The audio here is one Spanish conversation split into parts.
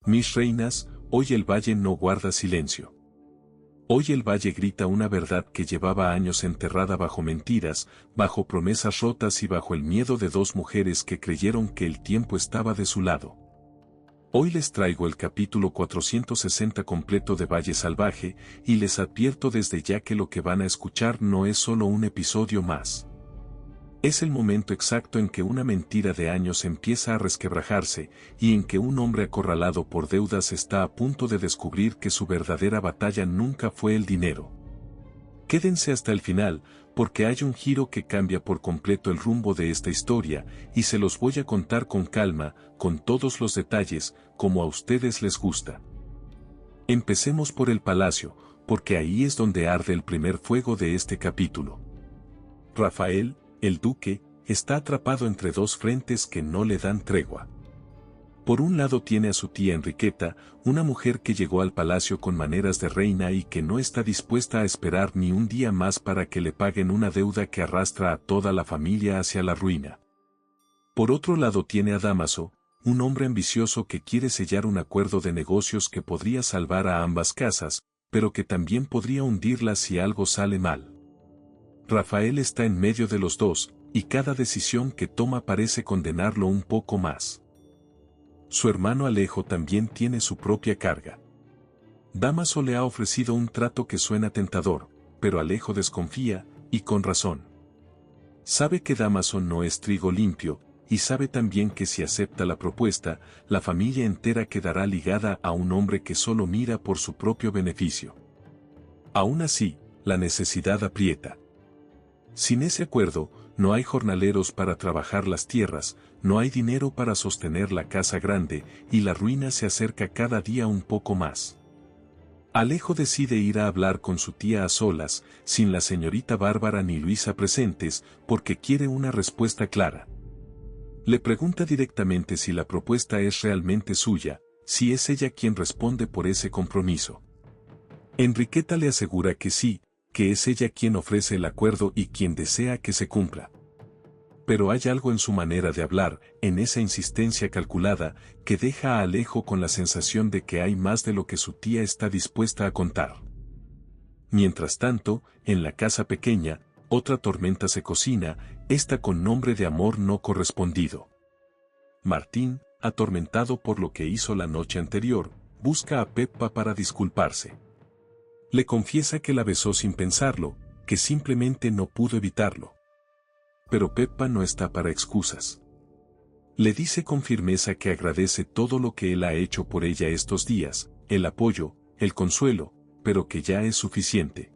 Mis reinas, hoy el valle no guarda silencio. Hoy el valle grita una verdad que llevaba años enterrada bajo mentiras, bajo promesas rotas y bajo el miedo de dos mujeres que creyeron que el tiempo estaba de su lado. Hoy les traigo el capítulo 460 completo de Valle Salvaje, y les advierto desde ya que lo que van a escuchar no es solo un episodio más. Es el momento exacto en que una mentira de años empieza a resquebrajarse, y en que un hombre acorralado por deudas está a punto de descubrir que su verdadera batalla nunca fue el dinero. Quédense hasta el final, porque hay un giro que cambia por completo el rumbo de esta historia, y se los voy a contar con calma, con todos los detalles, como a ustedes les gusta. Empecemos por el palacio, porque ahí es donde arde el primer fuego de este capítulo. Rafael, el duque, está atrapado entre dos frentes que no le dan tregua. Por un lado tiene a su tía Enriqueta, una mujer que llegó al palacio con maneras de reina y que no está dispuesta a esperar ni un día más para que le paguen una deuda que arrastra a toda la familia hacia la ruina. Por otro lado tiene a Dámaso, un hombre ambicioso que quiere sellar un acuerdo de negocios que podría salvar a ambas casas, pero que también podría hundirlas si algo sale mal. Rafael está en medio de los dos, y cada decisión que toma parece condenarlo un poco más. Su hermano Alejo también tiene su propia carga. Dámaso le ha ofrecido un trato que suena tentador, pero Alejo desconfía, y con razón. Sabe que Dámaso no es trigo limpio, y sabe también que si acepta la propuesta, la familia entera quedará ligada a un hombre que solo mira por su propio beneficio. Aún así, la necesidad aprieta. Sin ese acuerdo, no hay jornaleros para trabajar las tierras, no hay dinero para sostener la casa grande, y la ruina se acerca cada día un poco más. Alejo decide ir a hablar con su tía a solas, sin la señorita Bárbara ni Luisa presentes, porque quiere una respuesta clara. Le pregunta directamente si la propuesta es realmente suya, si es ella quien responde por ese compromiso. Enriqueta le asegura que sí, que es ella quien ofrece el acuerdo y quien desea que se cumpla. Pero hay algo en su manera de hablar, en esa insistencia calculada, que deja a Alejo con la sensación de que hay más de lo que su tía está dispuesta a contar. Mientras tanto, en la casa pequeña, otra tormenta se cocina, esta con nombre de amor no correspondido. Martín, atormentado por lo que hizo la noche anterior, busca a Peppa para disculparse. Le confiesa que la besó sin pensarlo, que simplemente no pudo evitarlo. Pero Peppa no está para excusas. Le dice con firmeza que agradece todo lo que él ha hecho por ella estos días, el apoyo, el consuelo, pero que ya es suficiente.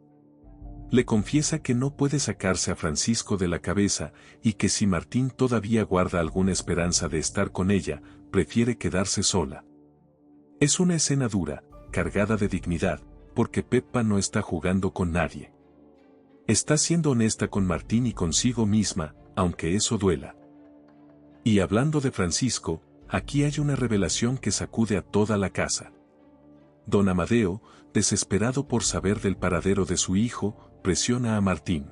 Le confiesa que no puede sacarse a Francisco de la cabeza y que si Martín todavía guarda alguna esperanza de estar con ella, prefiere quedarse sola. Es una escena dura, cargada de dignidad, porque Peppa no está jugando con nadie. Está siendo honesta con Martín y consigo misma, aunque eso duela. Y hablando de Francisco, aquí hay una revelación que sacude a toda la casa. Don Amadeo, desesperado por saber del paradero de su hijo, presiona a Martín.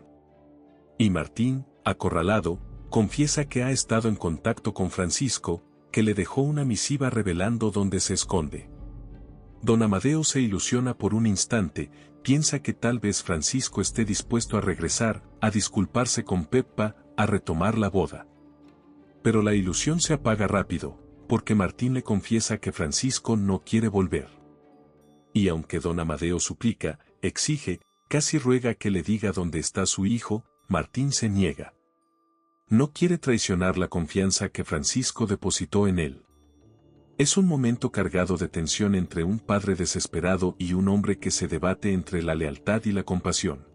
Y Martín, acorralado, confiesa que ha estado en contacto con Francisco, que le dejó una misiva revelando dónde se esconde. Don Amadeo se ilusiona por un instante, piensa que tal vez Francisco esté dispuesto a regresar, a disculparse con Peppa, a retomar la boda. Pero la ilusión se apaga rápido, porque Martín le confiesa que Francisco no quiere volver. Y aunque don Amadeo suplica, exige, casi ruega que le diga dónde está su hijo, Martín se niega. No quiere traicionar la confianza que Francisco depositó en él. Es un momento cargado de tensión entre un padre desesperado y un hombre que se debate entre la lealtad y la compasión.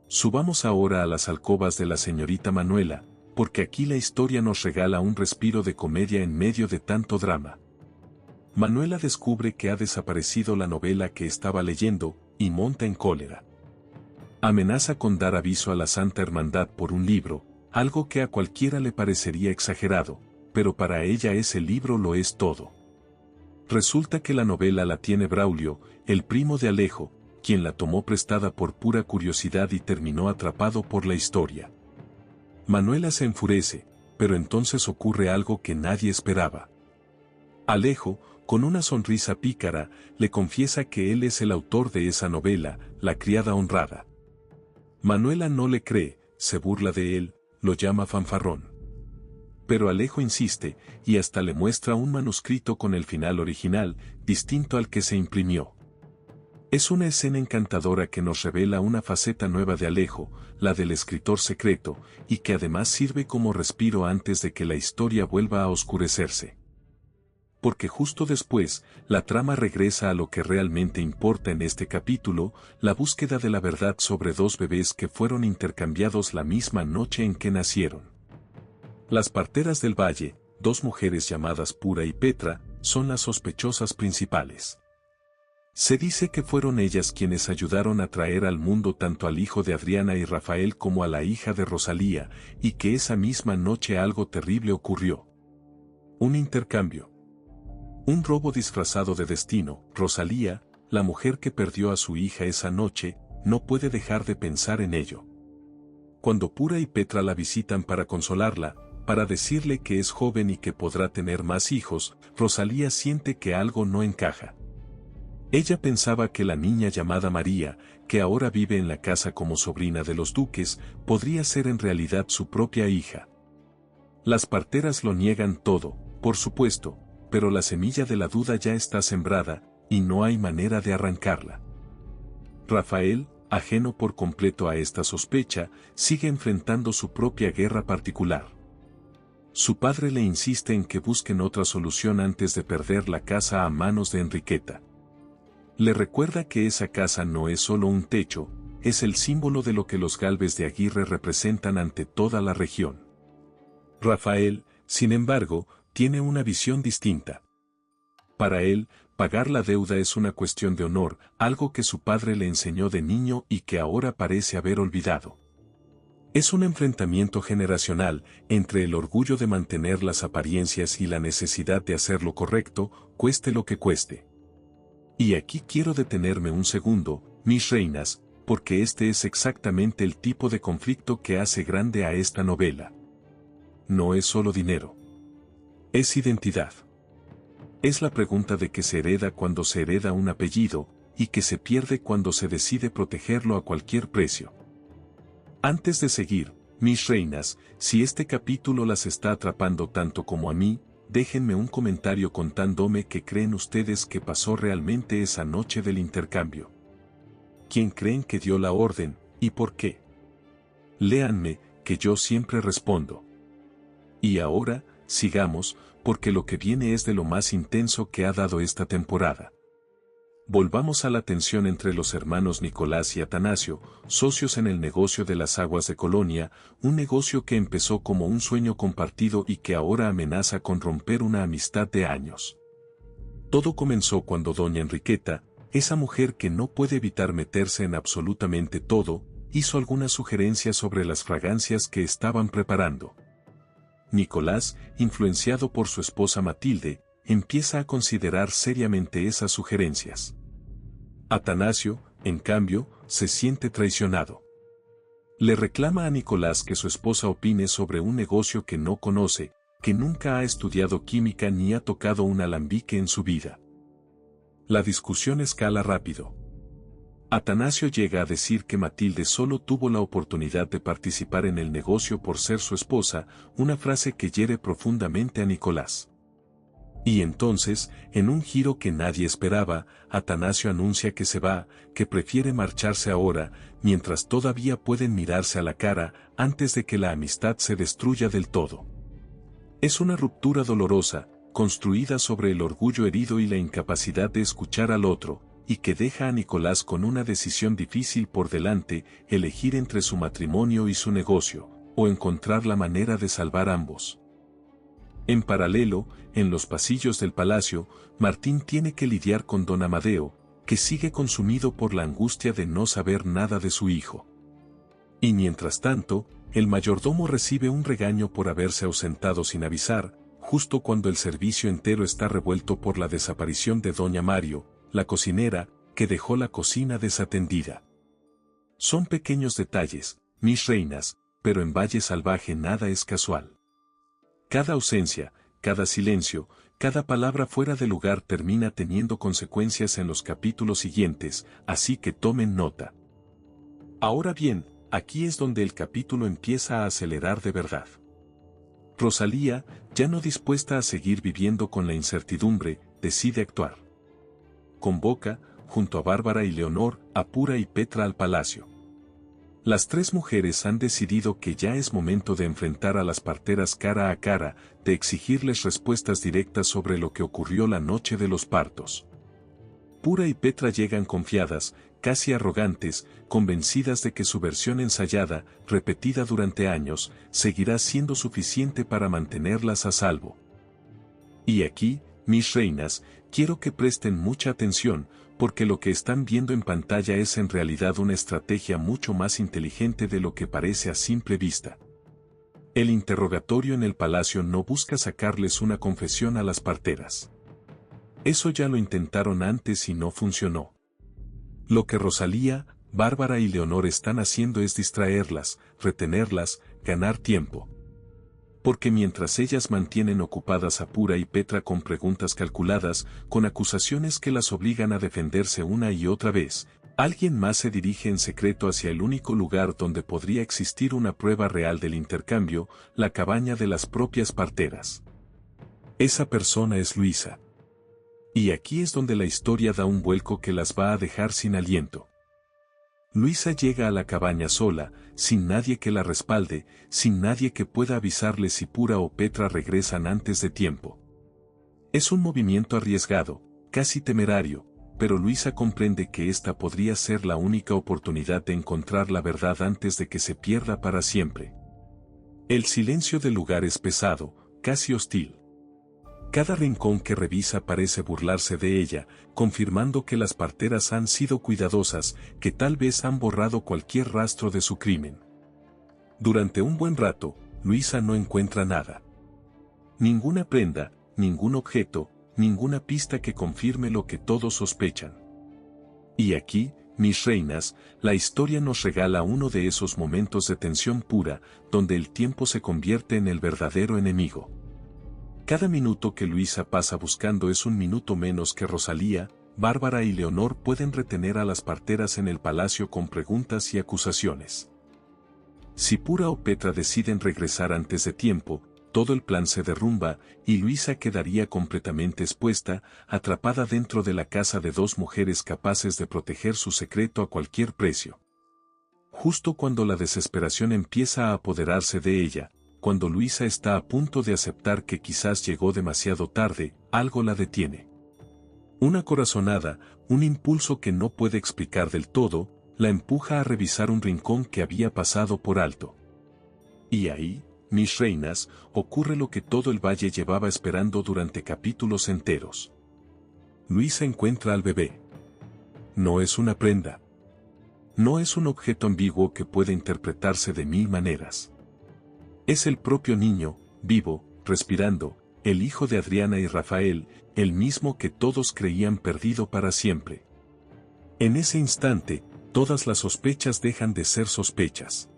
Subamos ahora a las alcobas de la señorita Manuela, porque aquí la historia nos regala un respiro de comedia en medio de tanto drama. Manuela descubre que ha desaparecido la novela que estaba leyendo, y monta en cólera. Amenaza con dar aviso a la Santa Hermandad por un libro, algo que a cualquiera le parecería exagerado, pero para ella ese libro lo es todo. Resulta que la novela la tiene Braulio, el primo de Alejo, quien la tomó prestada por pura curiosidad y terminó atrapado por la historia. Manuela se enfurece, pero entonces ocurre algo que nadie esperaba. Alejo, con una sonrisa pícara, le confiesa que él es el autor de esa novela, La criada honrada. Manuela no le cree, se burla de él, lo llama fanfarrón. Pero Alejo insiste, y hasta le muestra un manuscrito con el final original, distinto al que se imprimió. Es una escena encantadora que nos revela una faceta nueva de Alejo, la del escritor secreto, y que además sirve como respiro antes de que la historia vuelva a oscurecerse. Porque justo después, la trama regresa a lo que realmente importa en este capítulo, la búsqueda de la verdad sobre dos bebés que fueron intercambiados la misma noche en que nacieron. Las parteras del valle, dos mujeres llamadas Pura y Petra, son las sospechosas principales. Se dice que fueron ellas quienes ayudaron a traer al mundo tanto al hijo de Adriana y Rafael como a la hija de Rosalía, y que esa misma noche algo terrible ocurrió. Un intercambio. Un robo disfrazado de destino. Rosalía, la mujer que perdió a su hija esa noche, no puede dejar de pensar en ello. Cuando Pura y Petra la visitan para consolarla, para decirle que es joven y que podrá tener más hijos, Rosalía siente que algo no encaja. Ella pensaba que la niña llamada María, que ahora vive en la casa como sobrina de los duques, podría ser en realidad su propia hija. Las parteras lo niegan todo, por supuesto, pero la semilla de la duda ya está sembrada, y no hay manera de arrancarla. Rafael, ajeno por completo a esta sospecha, sigue enfrentando su propia guerra particular. Su padre le insiste en que busquen otra solución antes de perder la casa a manos de Enriqueta. Le recuerda que esa casa no es solo un techo, es el símbolo de lo que los Gálvez de Aguirre representan ante toda la región. Rafael, sin embargo, tiene una visión distinta. Para él, pagar la deuda es una cuestión de honor, algo que su padre le enseñó de niño y que ahora parece haber olvidado. Es un enfrentamiento generacional entre el orgullo de mantener las apariencias y la necesidad de hacer lo correcto, cueste lo que cueste. Y aquí quiero detenerme un segundo, mis reinas, porque este es exactamente el tipo de conflicto que hace grande a esta novela. No es solo dinero. Es identidad. Es la pregunta de que se hereda cuando se hereda un apellido, y que se pierde cuando se decide protegerlo a cualquier precio. Antes de seguir, mis reinas, si este capítulo las está atrapando tanto como a mí, déjenme un comentario contándome qué creen ustedes que pasó realmente esa noche del intercambio. ¿Quién creen que dio la orden, y por qué? Léanme, que yo siempre respondo. Y ahora, sigamos, porque lo que viene es de lo más intenso que ha dado esta temporada. Volvamos a la tensión entre los hermanos Nicolás y Atanasio, socios en el negocio de las aguas de Colonia, un negocio que empezó como un sueño compartido y que ahora amenaza con romper una amistad de años. Todo comenzó cuando doña Enriqueta, esa mujer que no puede evitar meterse en absolutamente todo, hizo algunas sugerencias sobre las fragancias que estaban preparando. Nicolás, influenciado por su esposa Matilde, empieza a considerar seriamente esas sugerencias. Atanasio, en cambio, se siente traicionado. Le reclama a Nicolás que su esposa opine sobre un negocio que no conoce, que nunca ha estudiado química ni ha tocado un alambique en su vida. La discusión escala rápido. Atanasio llega a decir que Matilde solo tuvo la oportunidad de participar en el negocio por ser su esposa, una frase que hiere profundamente a Nicolás. Y entonces, en un giro que nadie esperaba, Atanasio anuncia que se va, que prefiere marcharse ahora, mientras todavía pueden mirarse a la cara, antes de que la amistad se destruya del todo. Es una ruptura dolorosa, construida sobre el orgullo herido y la incapacidad de escuchar al otro, y que deja a Nicolás con una decisión difícil por delante, elegir entre su matrimonio y su negocio, o encontrar la manera de salvar ambos. En paralelo, en los pasillos del palacio, Martín tiene que lidiar con don Amadeo, que sigue consumido por la angustia de no saber nada de su hijo. Y mientras tanto, el mayordomo recibe un regaño por haberse ausentado sin avisar, justo cuando el servicio entero está revuelto por la desaparición de doña Mario, la cocinera, que dejó la cocina desatendida. Son pequeños detalles, mis reinas, pero en Valle Salvaje nada es casual. Cada ausencia, cada silencio, cada palabra fuera de lugar termina teniendo consecuencias en los capítulos siguientes, así que tomen nota. Ahora bien, aquí es donde el capítulo empieza a acelerar de verdad. Rosalía, ya no dispuesta a seguir viviendo con la incertidumbre, decide actuar. Convoca, junto a Bárbara y Leonor, a Pura y Petra al palacio. Las tres mujeres han decidido que ya es momento de enfrentar a las parteras cara a cara, de exigirles respuestas directas sobre lo que ocurrió la noche de los partos. Pura y Petra llegan confiadas, casi arrogantes, convencidas de que su versión ensayada, repetida durante años, seguirá siendo suficiente para mantenerlas a salvo. Y aquí, mis reinas, quiero que presten mucha atención, porque lo que están viendo en pantalla es en realidad una estrategia mucho más inteligente de lo que parece a simple vista. El interrogatorio en el palacio no busca sacarles una confesión a las parteras. Eso ya lo intentaron antes y no funcionó. Lo que Rosalía, Bárbara y Leonor están haciendo es distraerlas, retenerlas, ganar tiempo. Porque mientras ellas mantienen ocupadas a Pura y Petra con preguntas calculadas, con acusaciones que las obligan a defenderse una y otra vez, alguien más se dirige en secreto hacia el único lugar donde podría existir una prueba real del intercambio, la cabaña de las propias parteras. Esa persona es Luisa. Y aquí es donde la historia da un vuelco que las va a dejar sin aliento. Luisa llega a la cabaña sola, sin nadie que la respalde, sin nadie que pueda avisarle si Pura o Petra regresan antes de tiempo. Es un movimiento arriesgado, casi temerario, pero Luisa comprende que esta podría ser la única oportunidad de encontrar la verdad antes de que se pierda para siempre. El silencio del lugar es pesado, casi hostil. Cada rincón que revisa parece burlarse de ella, confirmando que las parteras han sido cuidadosas, que tal vez han borrado cualquier rastro de su crimen. Durante un buen rato, Luisa no encuentra nada. Ninguna prenda, ningún objeto, ninguna pista que confirme lo que todos sospechan. Y aquí, mis reinas, la historia nos regala uno de esos momentos de tensión pura, donde el tiempo se convierte en el verdadero enemigo. Cada minuto que Luisa pasa buscando es un minuto menos que Rosalía, Bárbara y Leonor pueden retener a las parteras en el palacio con preguntas y acusaciones. Si Pura o Petra deciden regresar antes de tiempo, todo el plan se derrumba y Luisa quedaría completamente expuesta, atrapada dentro de la casa de dos mujeres capaces de proteger su secreto a cualquier precio. Justo cuando la desesperación empieza a apoderarse de ella, cuando Luisa está a punto de aceptar que quizás llegó demasiado tarde, algo la detiene. Una corazonada, un impulso que no puede explicar del todo, la empuja a revisar un rincón que había pasado por alto. Y ahí, mis reinas, ocurre lo que todo el valle llevaba esperando durante capítulos enteros. Luisa encuentra al bebé. No es una prenda. No es un objeto ambiguo que puede interpretarse de mil maneras. Es el propio niño, vivo, respirando, el hijo de Adriana y Rafael, el mismo que todos creían perdido para siempre. En ese instante, todas las sospechas dejan de ser sospechas.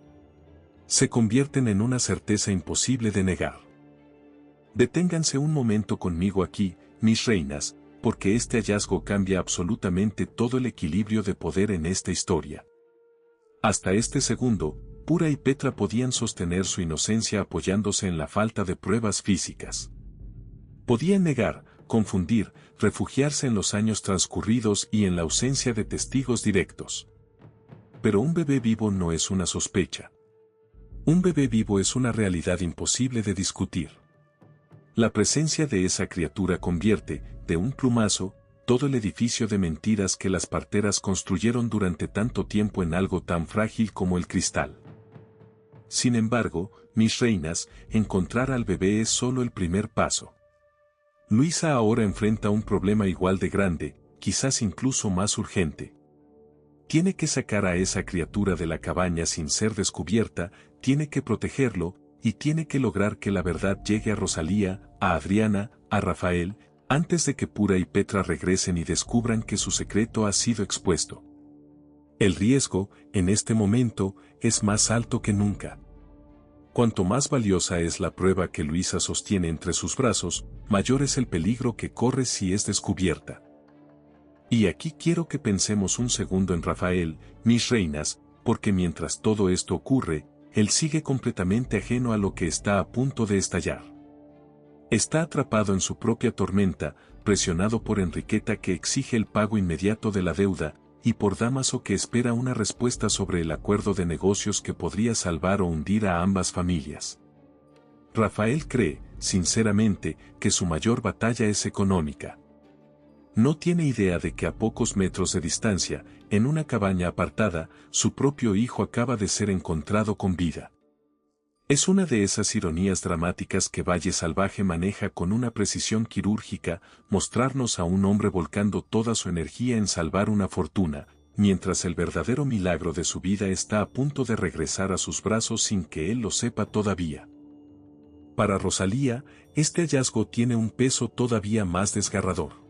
Se convierten en una certeza imposible de negar. Deténganse un momento conmigo aquí, mis reinas, porque este hallazgo cambia absolutamente todo el equilibrio de poder en esta historia. Hasta este segundo, Pura y Petra podían sostener su inocencia apoyándose en la falta de pruebas físicas. Podían negar, confundir, refugiarse en los años transcurridos y en la ausencia de testigos directos. Pero un bebé vivo no es una sospecha. Un bebé vivo es una realidad imposible de discutir. La presencia de esa criatura convierte, de un plumazo, todo el edificio de mentiras que las parteras construyeron durante tanto tiempo en algo tan frágil como el cristal. Sin embargo, mis reinas, encontrar al bebé es solo el primer paso. Luisa ahora enfrenta un problema igual de grande, quizás incluso más urgente. Tiene que sacar a esa criatura de la cabaña sin ser descubierta, tiene que protegerlo, y tiene que lograr que la verdad llegue a Rosalía, a Adriana, a Rafael, antes de que Pura y Petra regresen y descubran que su secreto ha sido expuesto. El riesgo, en este momento, es más alto que nunca. Cuanto más valiosa es la prueba que Luisa sostiene entre sus brazos, mayor es el peligro que corre si es descubierta. Y aquí quiero que pensemos un segundo en Rafael, mis reinas, porque mientras todo esto ocurre, él sigue completamente ajeno a lo que está a punto de estallar. Está atrapado en su propia tormenta, presionado por Enriqueta que exige el pago inmediato de la deuda, y por Dámaso que espera una respuesta sobre el acuerdo de negocios que podría salvar o hundir a ambas familias. Rafael cree, sinceramente, que su mayor batalla es económica. No tiene idea de que a pocos metros de distancia, en una cabaña apartada, su propio hijo acaba de ser encontrado con vida. Es una de esas ironías dramáticas que Valle Salvaje maneja con una precisión quirúrgica, mostrarnos a un hombre volcando toda su energía en salvar una fortuna, mientras el verdadero milagro de su vida está a punto de regresar a sus brazos sin que él lo sepa todavía. Para Rosalía, este hallazgo tiene un peso todavía más desgarrador.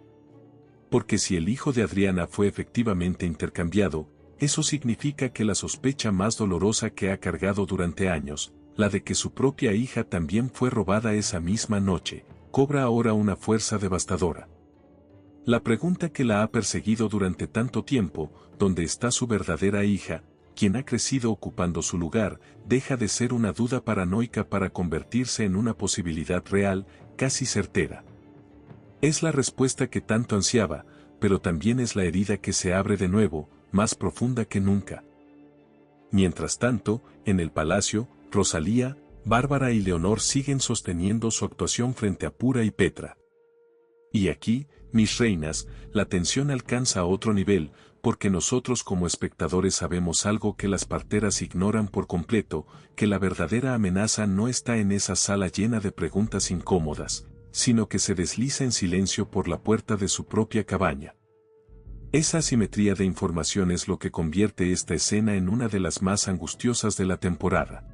Porque si el hijo de Adriana fue efectivamente intercambiado, eso significa que la sospecha más dolorosa que ha cargado durante años, la de que su propia hija también fue robada esa misma noche, cobra ahora una fuerza devastadora. La pregunta que la ha perseguido durante tanto tiempo, ¿dónde está su verdadera hija, quien ha crecido ocupando su lugar, deja de ser una duda paranoica para convertirse en una posibilidad real, casi certera? Es la respuesta que tanto ansiaba, pero también es la herida que se abre de nuevo, más profunda que nunca. Mientras tanto, en el palacio, Rosalía, Bárbara y Leonor siguen sosteniendo su actuación frente a Pura y Petra. Y aquí, mis reinas, la tensión alcanza a otro nivel, porque nosotros como espectadores sabemos algo que las parteras ignoran por completo, que la verdadera amenaza no está en esa sala llena de preguntas incómodas, sino que se desliza en silencio por la puerta de su propia cabaña. Esa asimetría de información es lo que convierte esta escena en una de las más angustiosas de la temporada.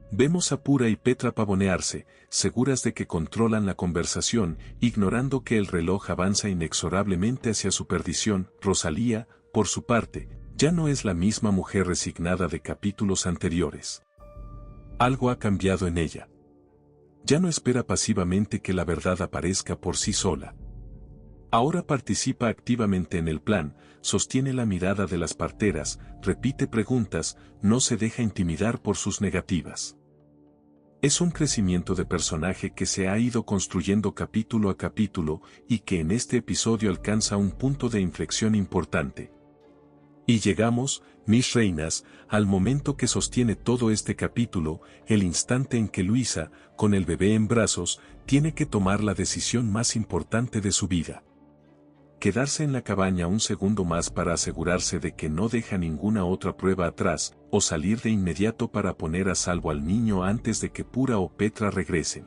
Vemos a Pura y Petra pavonearse, seguras de que controlan la conversación, ignorando que el reloj avanza inexorablemente hacia su perdición. Rosalía, por su parte, ya no es la misma mujer resignada de capítulos anteriores. Algo ha cambiado en ella. Ya no espera pasivamente que la verdad aparezca por sí sola. Ahora participa activamente en el plan, sostiene la mirada de las parteras, repite preguntas, no se deja intimidar por sus negativas. Es un crecimiento de personaje que se ha ido construyendo capítulo a capítulo y que en este episodio alcanza un punto de inflexión importante. Y llegamos, mis reinas, al momento que sostiene todo este capítulo, el instante en que Luisa, con el bebé en brazos, tiene que tomar la decisión más importante de su vida. Quedarse en la cabaña un segundo más para asegurarse de que no deja ninguna otra prueba atrás, o salir de inmediato para poner a salvo al niño antes de que Pura o Petra regresen.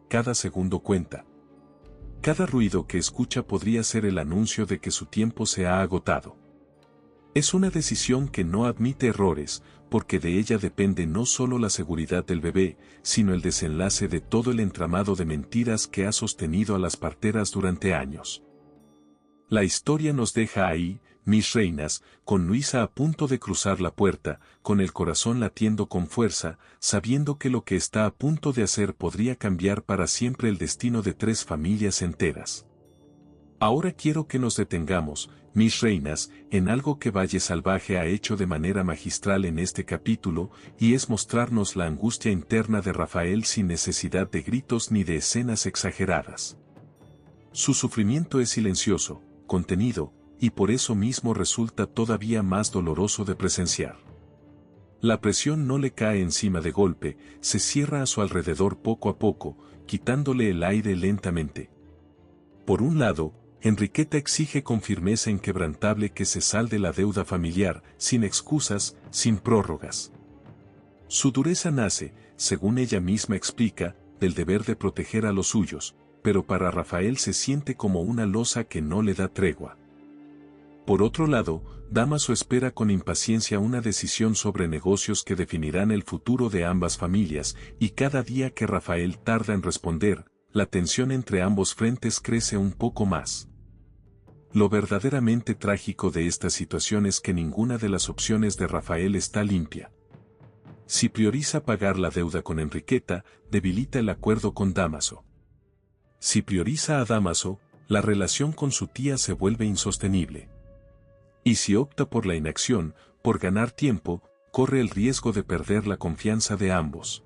Cada segundo cuenta. Cada ruido que escucha podría ser el anuncio de que su tiempo se ha agotado. Es una decisión que no admite errores, porque de ella depende no solo la seguridad del bebé, sino el desenlace de todo el entramado de mentiras que ha sostenido a las parteras durante años. La historia nos deja ahí, mis reinas, con Luisa a punto de cruzar la puerta, con el corazón latiendo con fuerza, sabiendo que lo que está a punto de hacer podría cambiar para siempre el destino de 3 familias enteras. Ahora quiero que nos detengamos, mis reinas, en algo que Valle Salvaje ha hecho de manera magistral en este capítulo, y es mostrarnos la angustia interna de Rafael sin necesidad de gritos ni de escenas exageradas. Su sufrimiento es silencioso, contenido, y por eso mismo resulta todavía más doloroso de presenciar. La presión no le cae encima de golpe, se cierra a su alrededor poco a poco, quitándole el aire lentamente. Por un lado, Enriqueta exige con firmeza inquebrantable que se salde la deuda familiar, sin excusas, sin prórrogas. Su dureza nace, según ella misma explica, del deber de proteger a los suyos, pero para Rafael se siente como una losa que no le da tregua. Por otro lado, Dámaso espera con impaciencia una decisión sobre negocios que definirán el futuro de ambas familias, y cada día que Rafael tarda en responder, la tensión entre ambos frentes crece un poco más. Lo verdaderamente trágico de esta situación es que ninguna de las opciones de Rafael está limpia. Si prioriza pagar la deuda con Enriqueta, debilita el acuerdo con Dámaso. Si prioriza a Dámaso, la relación con su tía se vuelve insostenible. Y si opta por la inacción, por ganar tiempo, corre el riesgo de perder la confianza de ambos.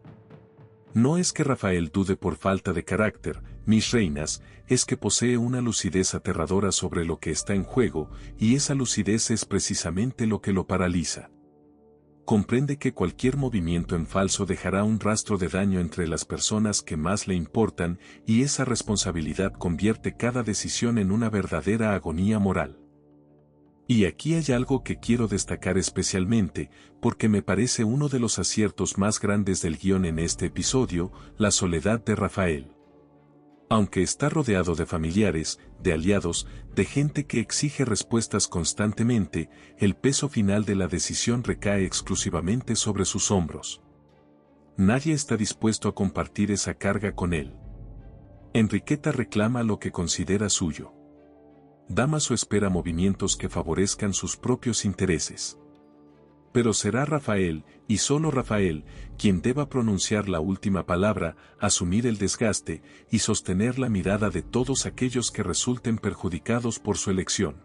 No es que Rafael dude por falta de carácter, mis reinas, es que posee una lucidez aterradora sobre lo que está en juego, y esa lucidez es precisamente lo que lo paraliza. Comprende que cualquier movimiento en falso dejará un rastro de daño entre las personas que más le importan, y esa responsabilidad convierte cada decisión en una verdadera agonía moral. Y aquí hay algo que quiero destacar especialmente, porque me parece uno de los aciertos más grandes del guión en este episodio, la soledad de Rafael. Aunque está rodeado de familiares, de aliados, de gente que exige respuestas constantemente, el peso final de la decisión recae exclusivamente sobre sus hombros. Nadie está dispuesto a compartir esa carga con él. Enriqueta reclama lo que considera suyo. Dámaso espera movimientos que favorezcan sus propios intereses. Pero será Rafael, y solo Rafael, quien deba pronunciar la última palabra, asumir el desgaste, y sostener la mirada de todos aquellos que resulten perjudicados por su elección.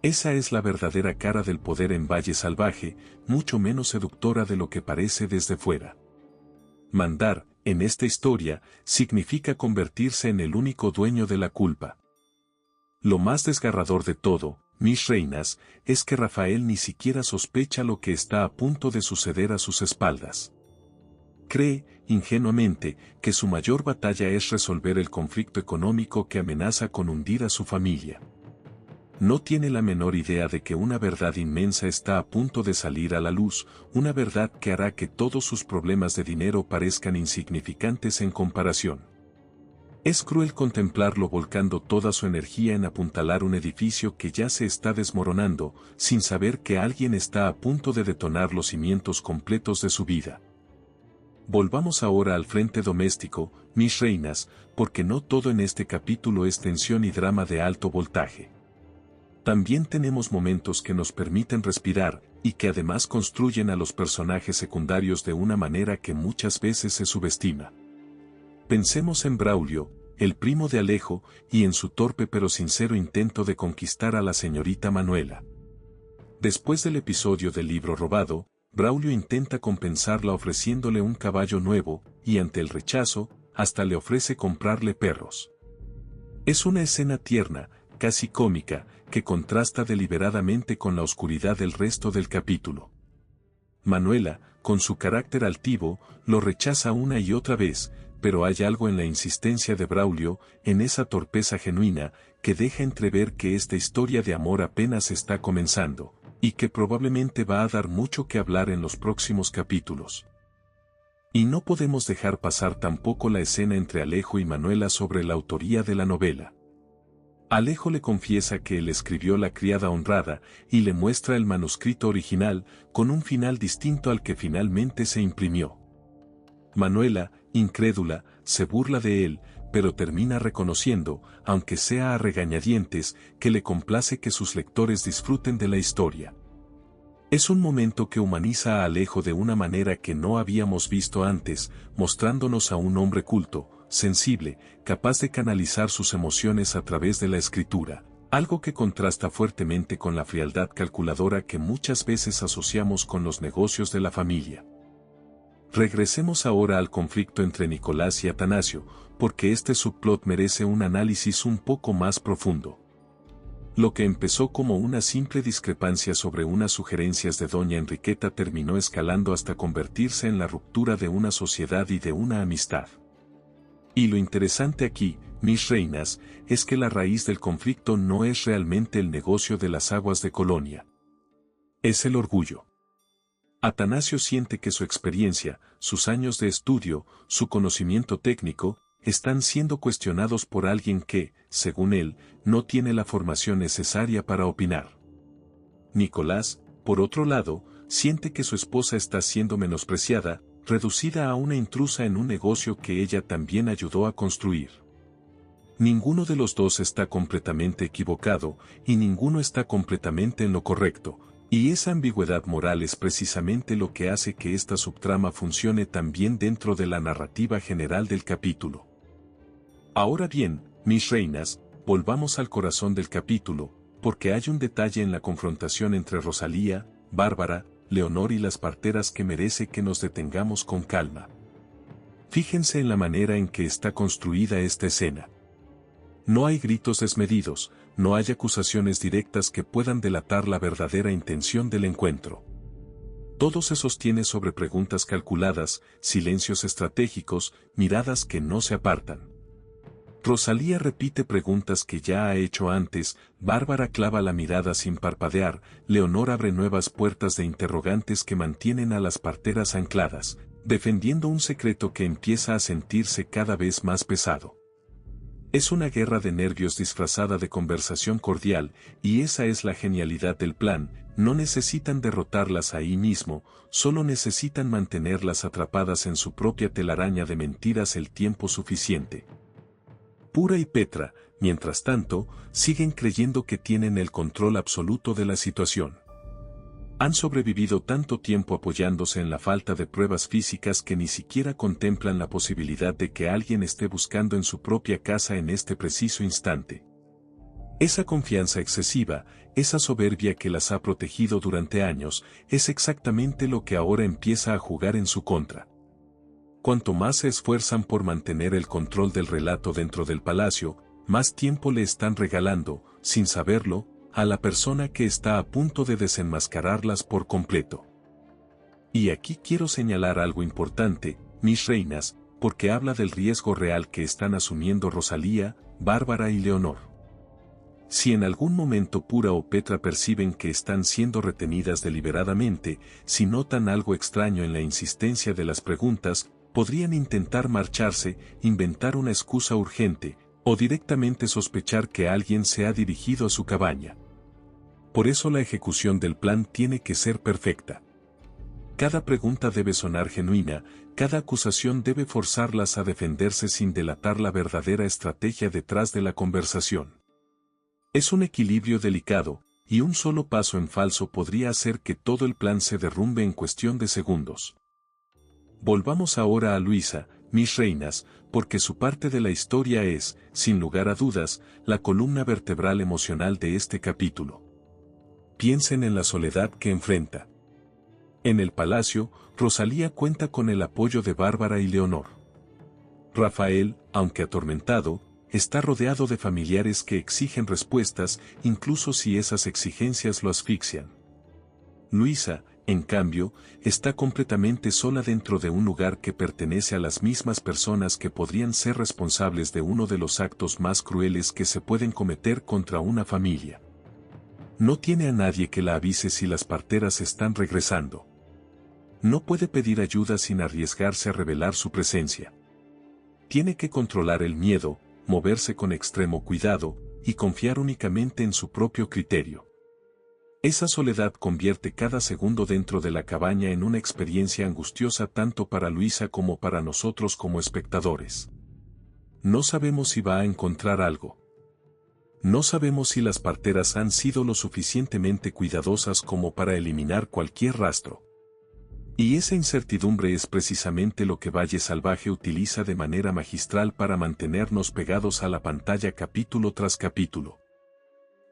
Esa es la verdadera cara del poder en Valle Salvaje, mucho menos seductora de lo que parece desde fuera. Mandar, en esta historia, significa convertirse en el único dueño de la culpa. Lo más desgarrador de todo, mis reinas, es que Rafael ni siquiera sospecha lo que está a punto de suceder a sus espaldas. Cree, ingenuamente, que su mayor batalla es resolver el conflicto económico que amenaza con hundir a su familia. No tiene la menor idea de que una verdad inmensa está a punto de salir a la luz, una verdad que hará que todos sus problemas de dinero parezcan insignificantes en comparación. Es cruel contemplarlo volcando toda su energía en apuntalar un edificio que ya se está desmoronando, sin saber que alguien está a punto de detonar los cimientos completos de su vida. Volvamos ahora al frente doméstico, mis reinas, porque no todo en este capítulo es tensión y drama de alto voltaje. También tenemos momentos que nos permiten respirar, y que además construyen a los personajes secundarios de una manera que muchas veces se subestima. Pensemos en Braulio, el primo de Alejo, y en su torpe pero sincero intento de conquistar a la señorita Manuela. Después del episodio del libro robado, Braulio intenta compensarla ofreciéndole un caballo nuevo, y ante el rechazo, hasta le ofrece comprarle perros. Es una escena tierna, casi cómica, que contrasta deliberadamente con la oscuridad del resto del capítulo. Manuela, con su carácter altivo, lo rechaza una y otra vez, pero hay algo en la insistencia de Braulio, en esa torpeza genuina, que deja entrever que esta historia de amor apenas está comenzando, y que probablemente va a dar mucho que hablar en los próximos capítulos. Y no podemos dejar pasar tampoco la escena entre Alejo y Manuela sobre la autoría de la novela. Alejo le confiesa que él escribió La criada honrada, y le muestra el manuscrito original, con un final distinto al que finalmente se imprimió. Manuela, incrédula, se burla de él, pero termina reconociendo, aunque sea a regañadientes, que le complace que sus lectores disfruten de la historia. Es un momento que humaniza a Alejo de una manera que no habíamos visto antes, mostrándonos a un hombre culto, sensible, capaz de canalizar sus emociones a través de la escritura, algo que contrasta fuertemente con la frialdad calculadora que muchas veces asociamos con los negocios de la familia. Regresemos ahora al conflicto entre Nicolás y Atanasio, porque este subplot merece un análisis un poco más profundo. Lo que empezó como una simple discrepancia sobre unas sugerencias de doña Enriqueta terminó escalando hasta convertirse en la ruptura de una sociedad y de una amistad. Y lo interesante aquí, mis reinas, es que la raíz del conflicto no es realmente el negocio de las aguas de Colonia. Es el orgullo. Atanasio siente que su experiencia, sus años de estudio, su conocimiento técnico, están siendo cuestionados por alguien que, según él, no tiene la formación necesaria para opinar. Nicolás, por otro lado, siente que su esposa está siendo menospreciada, reducida a una intrusa en un negocio que ella también ayudó a construir. Ninguno de los dos está completamente equivocado, y ninguno está completamente en lo correcto, Y esa ambigüedad moral es precisamente lo que hace que esta subtrama funcione tan bien dentro de la narrativa general del capítulo. Ahora bien, mis reinas, volvamos al corazón del capítulo, porque hay un detalle en la confrontación entre Rosalía, Bárbara, Leonor y las parteras que merece que nos detengamos con calma. Fíjense en la manera en que está construida esta escena. No hay gritos desmedidos, no hay acusaciones directas que puedan delatar la verdadera intención del encuentro. Todo se sostiene sobre preguntas calculadas, silencios estratégicos, miradas que no se apartan. Rosalía repite preguntas que ya ha hecho antes, Bárbara clava la mirada sin parpadear, Leonor abre nuevas puertas de interrogantes que mantienen a las parteras ancladas, defendiendo un secreto que empieza a sentirse cada vez más pesado. Es una guerra de nervios disfrazada de conversación cordial, y esa es la genialidad del plan, no necesitan derrotarlas ahí mismo, solo necesitan mantenerlas atrapadas en su propia telaraña de mentiras el tiempo suficiente. Pura y Petra, mientras tanto, siguen creyendo que tienen el control absoluto de la situación. Han sobrevivido tanto tiempo apoyándose en la falta de pruebas físicas que ni siquiera contemplan la posibilidad de que alguien esté buscando en su propia casa en este preciso instante. Esa confianza excesiva, esa soberbia que las ha protegido durante años, es exactamente lo que ahora empieza a jugar en su contra. Cuanto más se esfuerzan por mantener el control del relato dentro del palacio, más tiempo le están regalando, sin saberlo, a la persona que está a punto de desenmascararlas por completo. Y aquí quiero señalar algo importante, mis reinas, porque habla del riesgo real que están asumiendo Rosalía, Bárbara y Leonor. Si en algún momento Pura o Petra perciben que están siendo retenidas deliberadamente, si notan algo extraño en la insistencia de las preguntas, podrían intentar marcharse, inventar una excusa urgente, o directamente sospechar que alguien se ha dirigido a su cabaña. Por eso la ejecución del plan tiene que ser perfecta. Cada pregunta debe sonar genuina, cada acusación debe forzarlas a defenderse sin delatar la verdadera estrategia detrás de la conversación. Es un equilibrio delicado, y un solo paso en falso podría hacer que todo el plan se derrumbe en cuestión de segundos. Volvamos ahora a Luisa, mis reinas, porque su parte de la historia es, sin lugar a dudas, la columna vertebral emocional de este capítulo. Piensen en la soledad que enfrenta. En el palacio, Rosalía cuenta con el apoyo de Bárbara y Leonor. Rafael, aunque atormentado, está rodeado de familiares que exigen respuestas, incluso si esas exigencias lo asfixian. Luisa, en cambio, está completamente sola dentro de un lugar que pertenece a las mismas personas que podrían ser responsables de uno de los actos más crueles que se pueden cometer contra una familia. No tiene a nadie que la avise si las parteras están regresando. No puede pedir ayuda sin arriesgarse a revelar su presencia. Tiene que controlar el miedo, moverse con extremo cuidado, y confiar únicamente en su propio criterio. Esa soledad convierte cada segundo dentro de la cabaña en una experiencia angustiosa tanto para Luisa como para nosotros como espectadores. No sabemos si va a encontrar algo. No sabemos si las parteras han sido lo suficientemente cuidadosas como para eliminar cualquier rastro. Y esa incertidumbre es precisamente lo que Valle Salvaje utiliza de manera magistral para mantenernos pegados a la pantalla capítulo tras capítulo.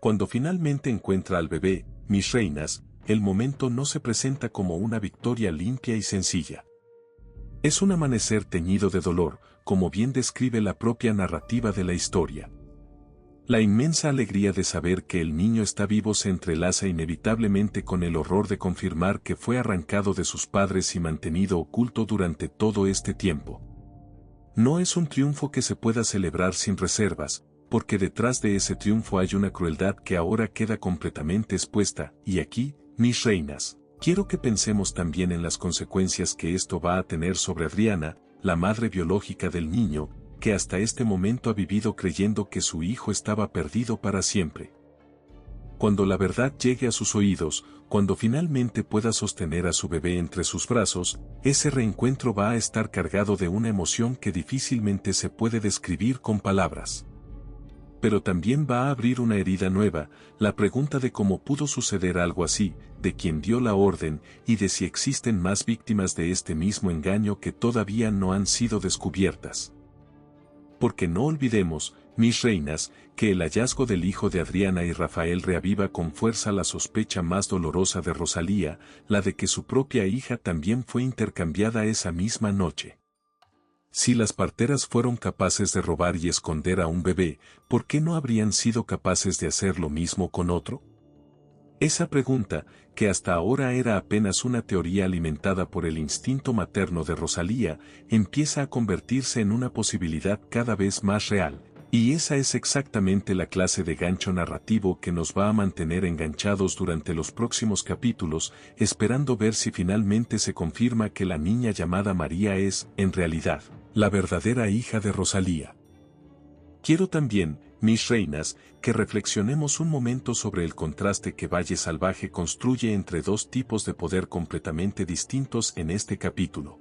Cuando finalmente encuentra al bebé, mis reinas, el momento no se presenta como una victoria limpia y sencilla. Es un amanecer teñido de dolor, como bien describe la propia narrativa de la historia. La inmensa alegría de saber que el niño está vivo se entrelaza inevitablemente con el horror de confirmar que fue arrancado de sus padres y mantenido oculto durante todo este tiempo. No es un triunfo que se pueda celebrar sin reservas, porque detrás de ese triunfo hay una crueldad que ahora queda completamente expuesta, y aquí, mis reinas, quiero que pensemos también en las consecuencias que esto va a tener sobre Adriana, la madre biológica del niño, que hasta este momento ha vivido creyendo que su hijo estaba perdido para siempre. Cuando la verdad llegue a sus oídos, cuando finalmente pueda sostener a su bebé entre sus brazos, ese reencuentro va a estar cargado de una emoción que difícilmente se puede describir con palabras. pero también va a abrir una herida nueva, la pregunta de cómo pudo suceder algo así, de quién dio la orden y de si existen más víctimas de este mismo engaño que todavía no han sido descubiertas. Porque no olvidemos, mis reinas, que el hallazgo del hijo de Adriana y Rafael reaviva con fuerza la sospecha más dolorosa de Rosalía, la de que su propia hija también fue intercambiada esa misma noche. Si las parteras fueron capaces de robar y esconder a un bebé, ¿por qué no habrían sido capaces de hacer lo mismo con otro? Esa pregunta, que hasta ahora era apenas una teoría alimentada por el instinto materno de Rosalía, empieza a convertirse en una posibilidad cada vez más real, y esa es exactamente la clase de gancho narrativo que nos va a mantener enganchados durante los próximos capítulos, esperando ver si finalmente se confirma que la niña llamada María es, en realidad, la verdadera hija de Rosalía. Quiero también, mis reinas, que reflexionemos un momento sobre el contraste que Valle Salvaje construye entre dos tipos de poder completamente distintos en este capítulo.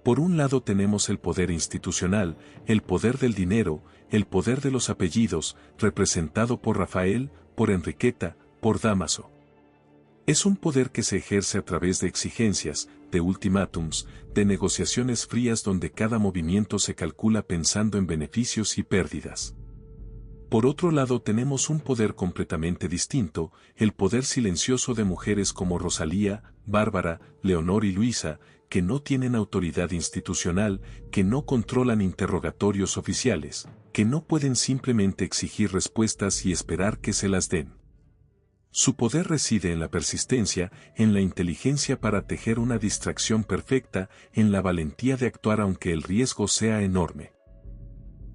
Por un lado tenemos el poder institucional, el poder del dinero, el poder de los apellidos, representado por Rafael, por Enriqueta, por Dámaso. Es un poder que se ejerce a través de exigencias, de ultimátums, de negociaciones frías donde cada movimiento se calcula pensando en beneficios y pérdidas. Por otro lado tenemos un poder completamente distinto, el poder silencioso de mujeres como Rosalía, Bárbara, Leonor y Luisa, que no tienen autoridad institucional, que no controlan interrogatorios oficiales, que no pueden simplemente exigir respuestas y esperar que se las den. Su poder reside en la persistencia, en la inteligencia para tejer una distracción perfecta, en la valentía de actuar aunque el riesgo sea enorme.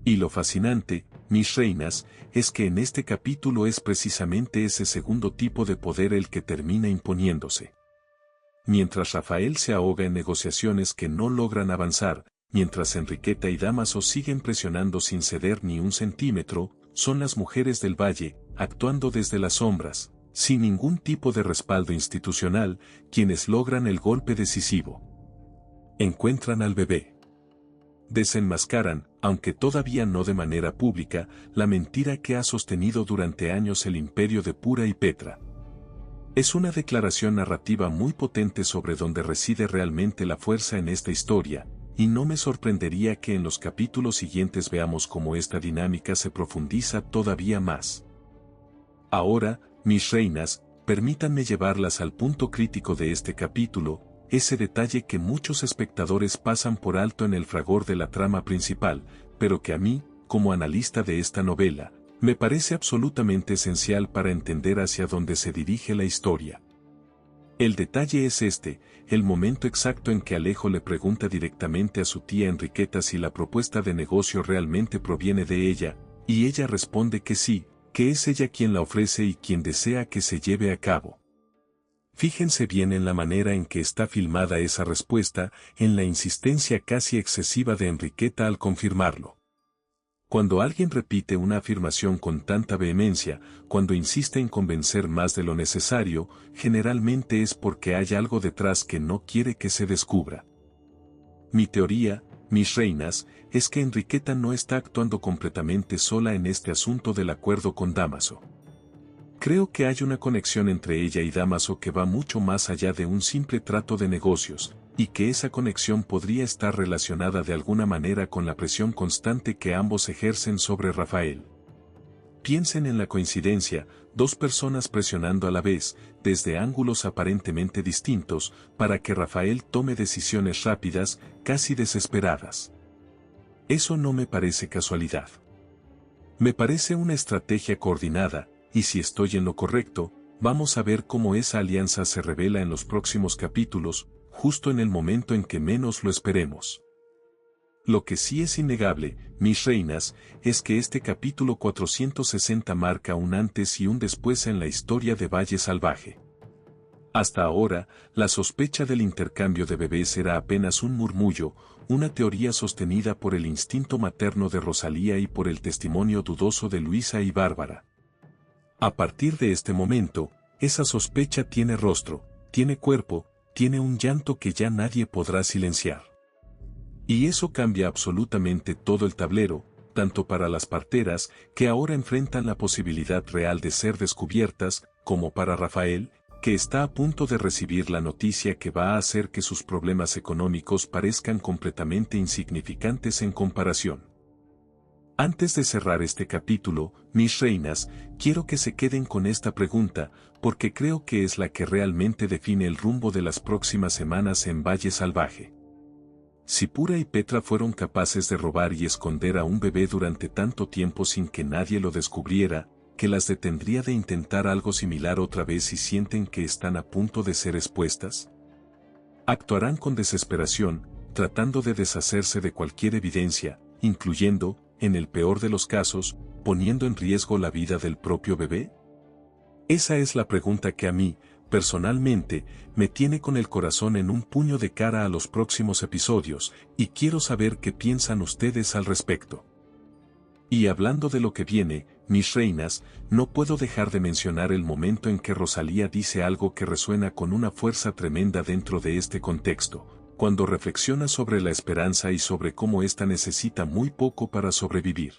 Y lo fascinante, mis reinas, es que en este capítulo es precisamente ese segundo tipo de poder el que termina imponiéndose. Mientras Rafael se ahoga en negociaciones que no logran avanzar, mientras Enriqueta y Dámaso siguen presionando sin ceder ni un centímetro, son las mujeres del valle, actuando desde las sombras, sin ningún tipo de respaldo institucional, quienes logran el golpe decisivo. Encuentran al bebé. Desenmascaran, aunque todavía no de manera pública, la mentira que ha sostenido durante años el imperio de Pura y Petra. Es una declaración narrativa muy potente sobre dónde reside realmente la fuerza en esta historia, y no me sorprendería que en los capítulos siguientes veamos cómo esta dinámica se profundiza todavía más. Ahora, mis reinas, permítanme llevarlas al punto crítico de este capítulo, ese detalle que muchos espectadores pasan por alto en el fragor de la trama principal, pero que a mí, como analista de esta novela, me parece absolutamente esencial para entender hacia dónde se dirige la historia. El detalle es este, el momento exacto en que Alejo le pregunta directamente a su tía Enriqueta si la propuesta de negocio realmente proviene de ella, y ella responde que sí, que es ella quien la ofrece y quien desea que se lleve a cabo. Fíjense bien en la manera en que está filmada esa respuesta, en la insistencia casi excesiva de Enriqueta al confirmarlo. Cuando alguien repite una afirmación con tanta vehemencia, cuando insiste en convencer más de lo necesario, generalmente es porque hay algo detrás que no quiere que se descubra. Mi teoría, mis reinas, es que Enriqueta no está actuando completamente sola en este asunto del acuerdo con Dámaso. Creo que hay una conexión entre ella y Dámaso que va mucho más allá de un simple trato de negocios, y que esa conexión podría estar relacionada de alguna manera con la presión constante que ambos ejercen sobre Rafael. Piensen en la coincidencia, dos personas presionando a la vez, desde ángulos aparentemente distintos, para que Rafael tome decisiones rápidas, casi desesperadas. Eso no me parece casualidad. Me parece una estrategia coordinada, y si estoy en lo correcto, vamos a ver cómo esa alianza se revela en los próximos capítulos, justo en el momento en que menos lo esperemos. Lo que sí es innegable, mis reinas, es que este capítulo 460 marca un antes y un después en la historia de Valle Salvaje. Hasta ahora, la sospecha del intercambio de bebés era apenas un murmullo, una teoría sostenida por el instinto materno de Rosalía y por el testimonio dudoso de Luisa y Bárbara. A partir de este momento, esa sospecha tiene rostro, tiene cuerpo, tiene un llanto que ya nadie podrá silenciar. Y eso cambia absolutamente todo el tablero, tanto para las parteras, que ahora enfrentan la posibilidad real de ser descubiertas, como para Rafael, que está a punto de recibir la noticia que va a hacer que sus problemas económicos parezcan completamente insignificantes en comparación. Antes de cerrar este capítulo, mis reinas, quiero que se queden con esta pregunta, porque creo que es la que realmente define el rumbo de las próximas semanas en Valle Salvaje. Si Pura y Petra fueron capaces de robar y esconder a un bebé durante tanto tiempo sin que nadie lo descubriera, ¿qué las detendría de intentar algo similar otra vez si sienten que están a punto de ser expuestas? Actuarán con desesperación, tratando de deshacerse de cualquier evidencia, incluyendo, en el peor de los casos, poniendo en riesgo la vida del propio bebé. Esa es la pregunta que a mí, personalmente, me tiene con el corazón en un puño de cara a los próximos episodios, y quiero saber qué piensan ustedes al respecto. Y hablando de lo que viene, mis reinas, no puedo dejar de mencionar el momento en que Rosalía dice algo que resuena con una fuerza tremenda dentro de este contexto, cuando reflexiona sobre la esperanza y sobre cómo ésta necesita muy poco para sobrevivir.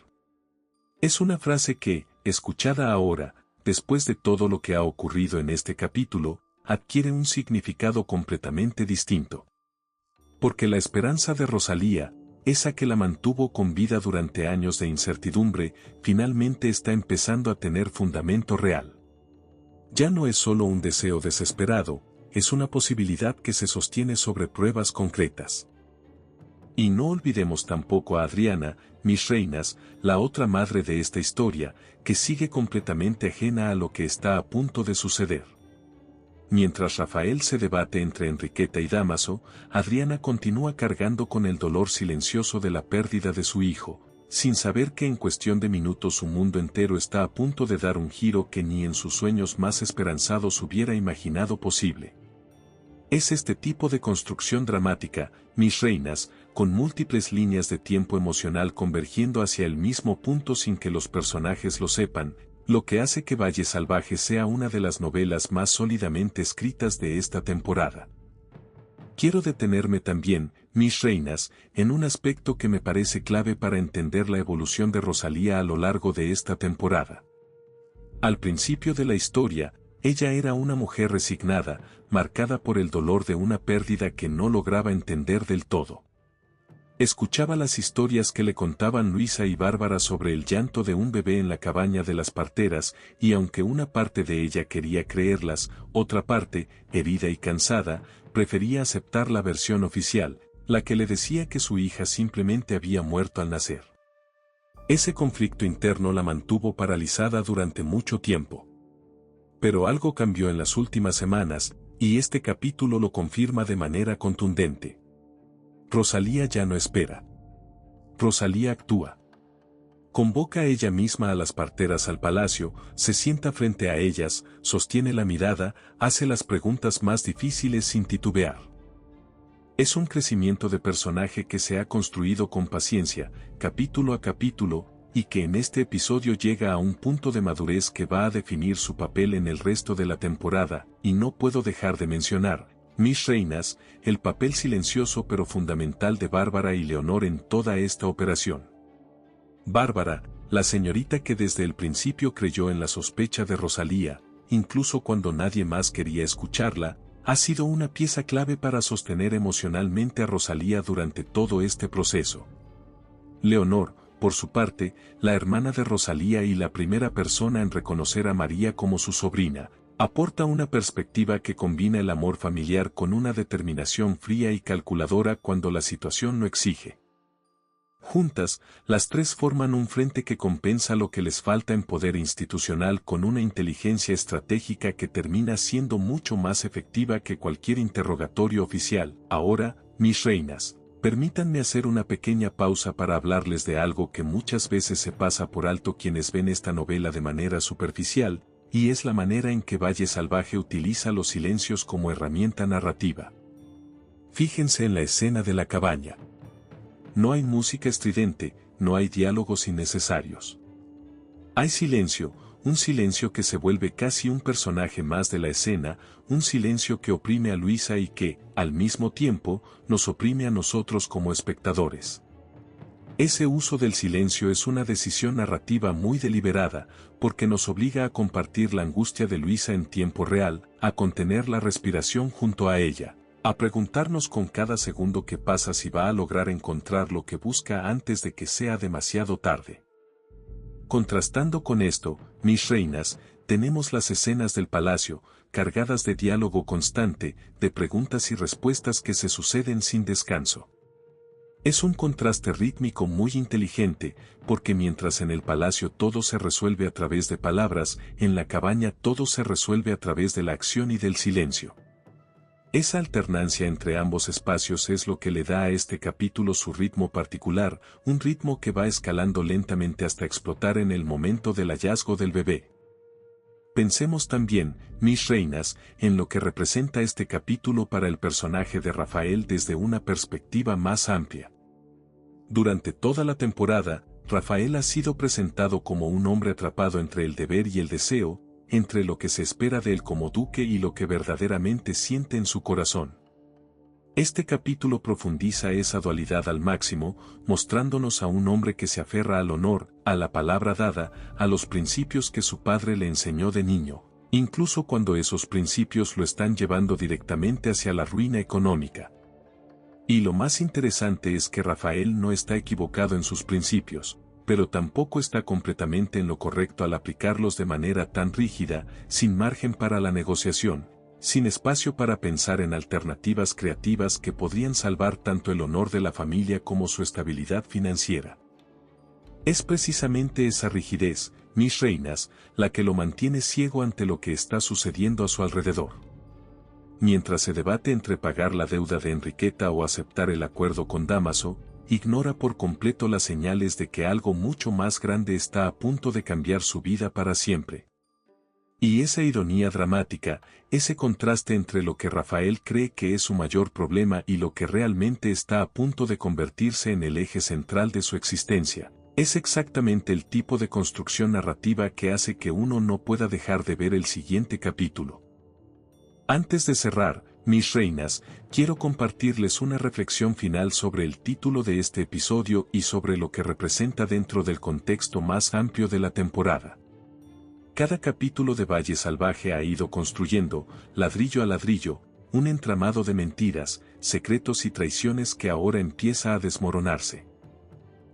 Es una frase que, escuchada ahora, después de todo lo que ha ocurrido en este capítulo, adquiere un significado completamente distinto. Porque la esperanza de Rosalía, esa que la mantuvo con vida durante años de incertidumbre, finalmente está empezando a tener fundamento real. Ya no es solo un deseo desesperado, es una posibilidad que se sostiene sobre pruebas concretas. Y no olvidemos tampoco a Adriana, mis reinas, la otra madre de esta historia, que sigue completamente ajena a lo que está a punto de suceder. Mientras Rafael se debate entre Enriqueta y Dámaso, Adriana continúa cargando con el dolor silencioso de la pérdida de su hijo, sin saber que en cuestión de minutos su mundo entero está a punto de dar un giro que ni en sus sueños más esperanzados hubiera imaginado posible. Es este tipo de construcción dramática, mis reinas, con múltiples líneas de tiempo emocional convergiendo hacia el mismo punto sin que los personajes lo sepan, lo que hace que Valle Salvaje sea una de las novelas más sólidamente escritas de esta temporada. Quiero detenerme también, mis reinas, en un aspecto que me parece clave para entender la evolución de Rosalía a lo largo de esta temporada. Al principio de la historia, ella era una mujer resignada, marcada por el dolor de una pérdida que no lograba entender del todo. Escuchaba las historias que le contaban Luisa y Bárbara sobre el llanto de un bebé en la cabaña de las parteras, y aunque una parte de ella quería creerlas, otra parte, herida y cansada, prefería aceptar la versión oficial, la que le decía que su hija simplemente había muerto al nacer. Ese conflicto interno la mantuvo paralizada durante mucho tiempo. Pero algo cambió en las últimas semanas, y este capítulo lo confirma de manera contundente. Rosalía ya no espera. Rosalía actúa. Convoca ella misma a las parteras al palacio, se sienta frente a ellas, sostiene la mirada, hace las preguntas más difíciles sin titubear. Es un crecimiento de personaje que se ha construido con paciencia, capítulo a capítulo, y que en este episodio llega a un punto de madurez que va a definir su papel en el resto de la temporada, y no puedo dejar de mencionar, mis reinas, el papel silencioso pero fundamental de Bárbara y Leonor en toda esta operación. Bárbara, la señorita que desde el principio creyó en la sospecha de Rosalía, incluso cuando nadie más quería escucharla, ha sido una pieza clave para sostener emocionalmente a Rosalía durante todo este proceso. Leonor, por su parte, la hermana de Rosalía y la primera persona en reconocer a María como su sobrina, aporta una perspectiva que combina el amor familiar con una determinación fría y calculadora cuando la situación lo exige. Juntas, las tres forman un frente que compensa lo que les falta en poder institucional con una inteligencia estratégica que termina siendo mucho más efectiva que cualquier interrogatorio oficial. Ahora, mis reinas, permítanme hacer una pequeña pausa para hablarles de algo que muchas veces se pasa por alto quienes ven esta novela de manera superficial, y es la manera en que Valle Salvaje utiliza los silencios como herramienta narrativa. Fíjense en la escena de la cabaña. No hay música estridente, no hay diálogos innecesarios. Hay silencio, un silencio que se vuelve casi un personaje más de la escena, un silencio que oprime a Luisa y que, al mismo tiempo, nos oprime a nosotros como espectadores. Ese uso del silencio es una decisión narrativa muy deliberada, porque nos obliga a compartir la angustia de Luisa en tiempo real, a contener la respiración junto a ella, a preguntarnos con cada segundo que pasa si va a lograr encontrar lo que busca antes de que sea demasiado tarde. Contrastando con esto, mis reinas, tenemos las escenas del palacio, cargadas de diálogo constante, de preguntas y respuestas que se suceden sin descanso. Es un contraste rítmico muy inteligente, porque mientras en el palacio todo se resuelve a través de palabras, en la cabaña todo se resuelve a través de la acción y del silencio. Esa alternancia entre ambos espacios es lo que le da a este capítulo su ritmo particular, un ritmo que va escalando lentamente hasta explotar en el momento del hallazgo del bebé. Pensemos también, mis reinas, en lo que representa este capítulo para el personaje de Rafael desde una perspectiva más amplia. Durante toda la temporada, Rafael ha sido presentado como un hombre atrapado entre el deber y el deseo, entre lo que se espera de él como duque y lo que verdaderamente siente en su corazón. Este capítulo profundiza esa dualidad al máximo, mostrándonos a un hombre que se aferra al honor, a la palabra dada, a los principios que su padre le enseñó de niño, incluso cuando esos principios lo están llevando directamente hacia la ruina económica. Y lo más interesante es que Rafael no está equivocado en sus principios, pero tampoco está completamente en lo correcto al aplicarlos de manera tan rígida, sin margen para la negociación, sin espacio para pensar en alternativas creativas que podrían salvar tanto el honor de la familia como su estabilidad financiera. Es precisamente esa rigidez, mis reinas, la que lo mantiene ciego ante lo que está sucediendo a su alrededor. Mientras se debate entre pagar la deuda de Enriqueta o aceptar el acuerdo con Dámaso, ignora por completo las señales de que algo mucho más grande está a punto de cambiar su vida para siempre. Y esa ironía dramática, ese contraste entre lo que Rafael cree que es su mayor problema y lo que realmente está a punto de convertirse en el eje central de su existencia, es exactamente el tipo de construcción narrativa que hace que uno no pueda dejar de ver el siguiente capítulo. Antes de cerrar, mis reinas, quiero compartirles una reflexión final sobre el título de este episodio y sobre lo que representa dentro del contexto más amplio de la temporada. Cada capítulo de Valle Salvaje ha ido construyendo, ladrillo a ladrillo, un entramado de mentiras, secretos y traiciones que ahora empieza a desmoronarse.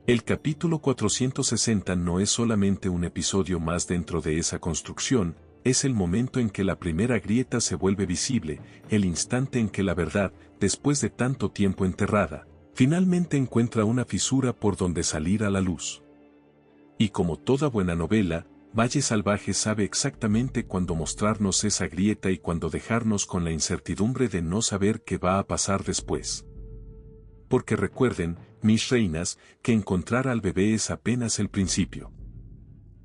El capítulo 460 no es solamente un episodio más dentro de esa construcción, es el momento en que la primera grieta se vuelve visible, el instante en que la verdad, después de tanto tiempo enterrada, finalmente encuentra una fisura por donde salir a la luz. Y como toda buena novela, Valle Salvaje sabe exactamente cuándo mostrarnos esa grieta y cuándo dejarnos con la incertidumbre de no saber qué va a pasar después. Porque recuerden, mis reinas, que encontrar al bebé es apenas el principio.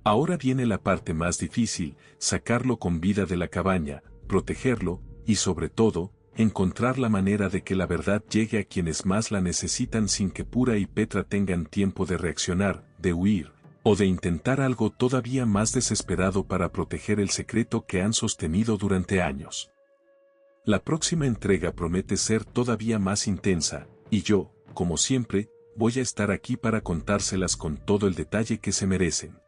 Ahora viene la parte más difícil, sacarlo con vida de la cabaña, protegerlo, y sobre todo, encontrar la manera de que la verdad llegue a quienes más la necesitan sin que Pura y Petra tengan tiempo de reaccionar, de huir, o de intentar algo todavía más desesperado para proteger el secreto que han sostenido durante años. La próxima entrega promete ser todavía más intensa, y yo, como siempre, voy a estar aquí para contárselas con todo el detalle que se merecen.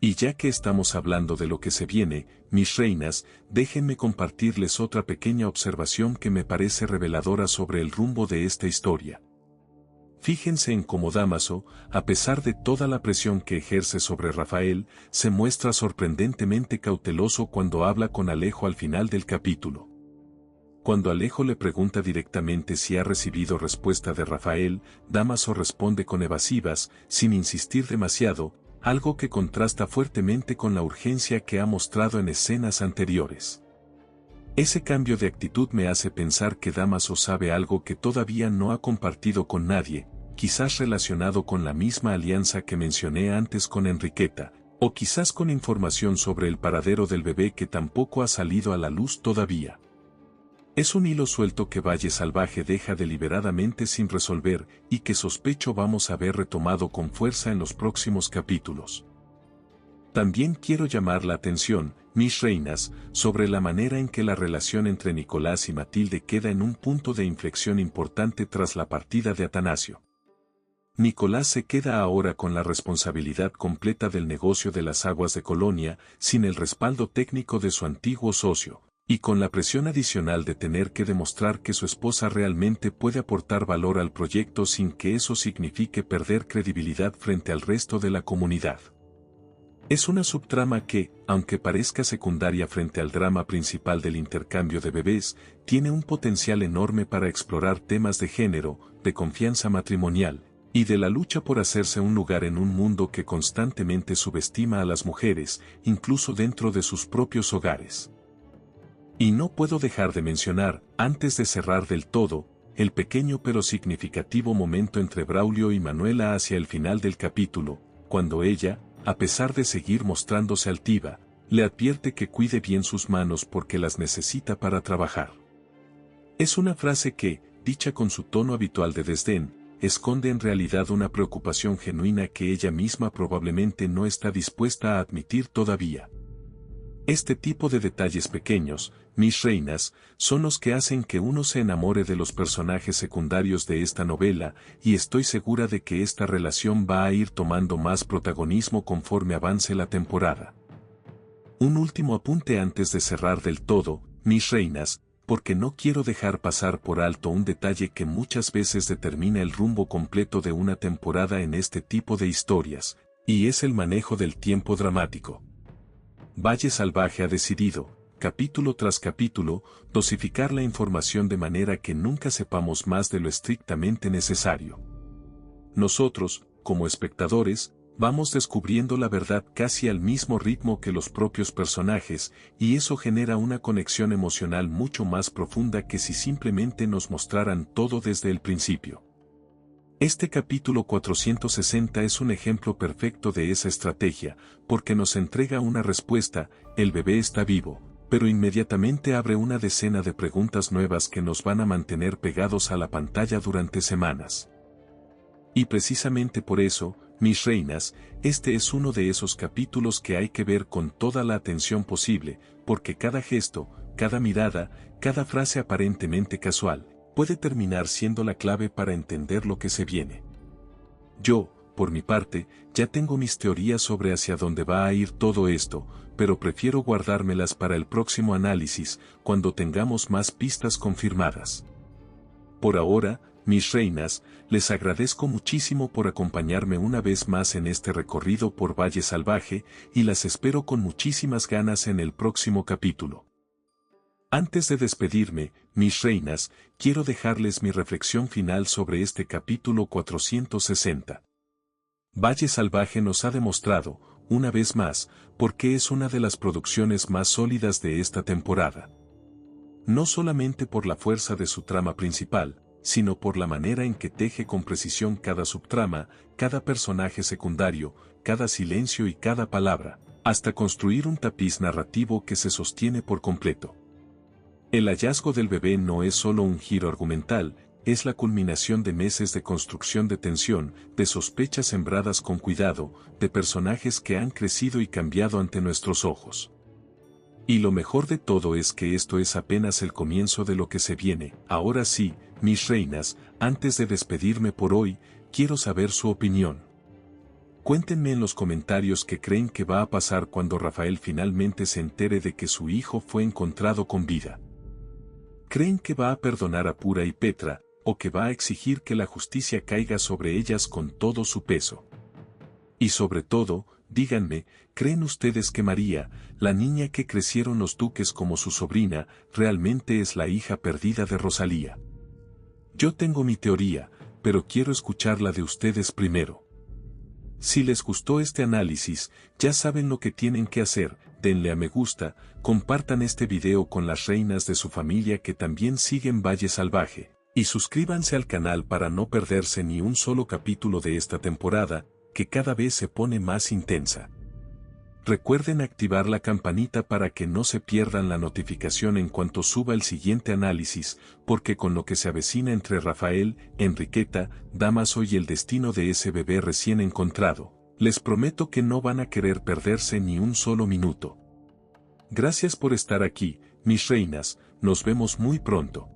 Y ya que estamos hablando de lo que se viene, mis reinas, déjenme compartirles otra pequeña observación que me parece reveladora sobre el rumbo de esta historia. Fíjense en cómo Dámaso, a pesar de toda la presión que ejerce sobre Rafael, se muestra sorprendentemente cauteloso cuando habla con Alejo al final del capítulo. Cuando Alejo le pregunta directamente si ha recibido respuesta de Rafael, Dámaso responde con evasivas, sin insistir demasiado, algo que contrasta fuertemente con la urgencia que ha mostrado en escenas anteriores. Ese cambio de actitud me hace pensar que Dámaso sabe algo que todavía no ha compartido con nadie, quizás relacionado con la misma alianza que mencioné antes con Enriqueta, o quizás con información sobre el paradero del bebé que tampoco ha salido a la luz todavía. Es un hilo suelto que Valle Salvaje deja deliberadamente sin resolver y que sospecho vamos a ver retomado con fuerza en los próximos capítulos. También quiero llamar la atención, mis reinas, sobre la manera en que la relación entre Nicolás y Matilde queda en un punto de inflexión importante tras la partida de Atanasio. Nicolás se queda ahora con la responsabilidad completa del negocio de las aguas de Colonia, sin el respaldo técnico de su antiguo socio, y con la presión adicional de tener que demostrar que su esposa realmente puede aportar valor al proyecto sin que eso signifique perder credibilidad frente al resto de la comunidad. Es una subtrama que, aunque parezca secundaria frente al drama principal del intercambio de bebés, tiene un potencial enorme para explorar temas de género, de confianza matrimonial, y de la lucha por hacerse un lugar en un mundo que constantemente subestima a las mujeres, incluso dentro de sus propios hogares. Y no puedo dejar de mencionar, antes de cerrar del todo, el pequeño pero significativo momento entre Braulio y Manuela hacia el final del capítulo, cuando ella, a pesar de seguir mostrándose altiva, le advierte que cuide bien sus manos porque las necesita para trabajar. Es una frase que, dicha con su tono habitual de desdén, esconde en realidad una preocupación genuina que ella misma probablemente no está dispuesta a admitir todavía. Este tipo de detalles pequeños, mis reinas, son los que hacen que uno se enamore de los personajes secundarios de esta novela, y estoy segura de que esta relación va a ir tomando más protagonismo conforme avance la temporada. Un último apunte antes de cerrar del todo, mis reinas, porque no quiero dejar pasar por alto un detalle que muchas veces determina el rumbo completo de una temporada en este tipo de historias, y es el manejo del tiempo dramático. Valle Salvaje ha decidido, capítulo tras capítulo, dosificar la información de manera que nunca sepamos más de lo estrictamente necesario. Nosotros, como espectadores, vamos descubriendo la verdad casi al mismo ritmo que los propios personajes, y eso genera una conexión emocional mucho más profunda que si simplemente nos mostraran todo desde el principio. Este capítulo 460 es un ejemplo perfecto de esa estrategia, porque nos entrega una respuesta: el bebé está vivo, pero inmediatamente abre una decena de preguntas nuevas que nos van a mantener pegados a la pantalla durante semanas. Y precisamente por eso, mis reinas, este es uno de esos capítulos que hay que ver con toda la atención posible, porque cada gesto, cada mirada, cada frase aparentemente casual, puede terminar siendo la clave para entender lo que se viene. Yo, por mi parte, ya tengo mis teorías sobre hacia dónde va a ir todo esto, pero prefiero guardármelas para el próximo análisis, cuando tengamos más pistas confirmadas. Por ahora, mis reinas, les agradezco muchísimo por acompañarme una vez más en este recorrido por Valle Salvaje, y las espero con muchísimas ganas en el próximo capítulo. Antes de despedirme, mis reinas, quiero dejarles mi reflexión final sobre este capítulo 460. Valle Salvaje nos ha demostrado, una vez más, por qué es una de las producciones más sólidas de esta temporada. No solamente por la fuerza de su trama principal, sino por la manera en que teje con precisión cada subtrama, cada personaje secundario, cada silencio y cada palabra, hasta construir un tapiz narrativo que se sostiene por completo. El hallazgo del bebé no es solo un giro argumental, es la culminación de meses de construcción de tensión, de sospechas sembradas con cuidado, de personajes que han crecido y cambiado ante nuestros ojos. Y lo mejor de todo es que esto es apenas el comienzo de lo que se viene. Ahora sí, mis reinas, antes de despedirme por hoy, quiero saber su opinión. Cuéntenme en los comentarios qué creen que va a pasar cuando Rafael finalmente se entere de que su hijo fue encontrado con vida. ¿Creen que va a perdonar a Pura y Petra, o que va a exigir que la justicia caiga sobre ellas con todo su peso? Y sobre todo, díganme, ¿creen ustedes que María, la niña que crecieron los duques como su sobrina, realmente es la hija perdida de Rosalía? Yo tengo mi teoría, pero quiero escucharla de ustedes primero. Si les gustó este análisis, ya saben lo que tienen que hacer: denle a me gusta, compartan este video con las reinas de su familia que también siguen Valle Salvaje, y suscríbanse al canal para no perderse ni un solo capítulo de esta temporada, que cada vez se pone más intensa. Recuerden activar la campanita para que no se pierdan la notificación en cuanto suba el siguiente análisis, porque con lo que se avecina entre Rafael, Enriqueta, Dámaso y el destino de ese bebé recién encontrado, les prometo que no van a querer perderse ni un solo minuto. Gracias por estar aquí, mis reinas, nos vemos muy pronto.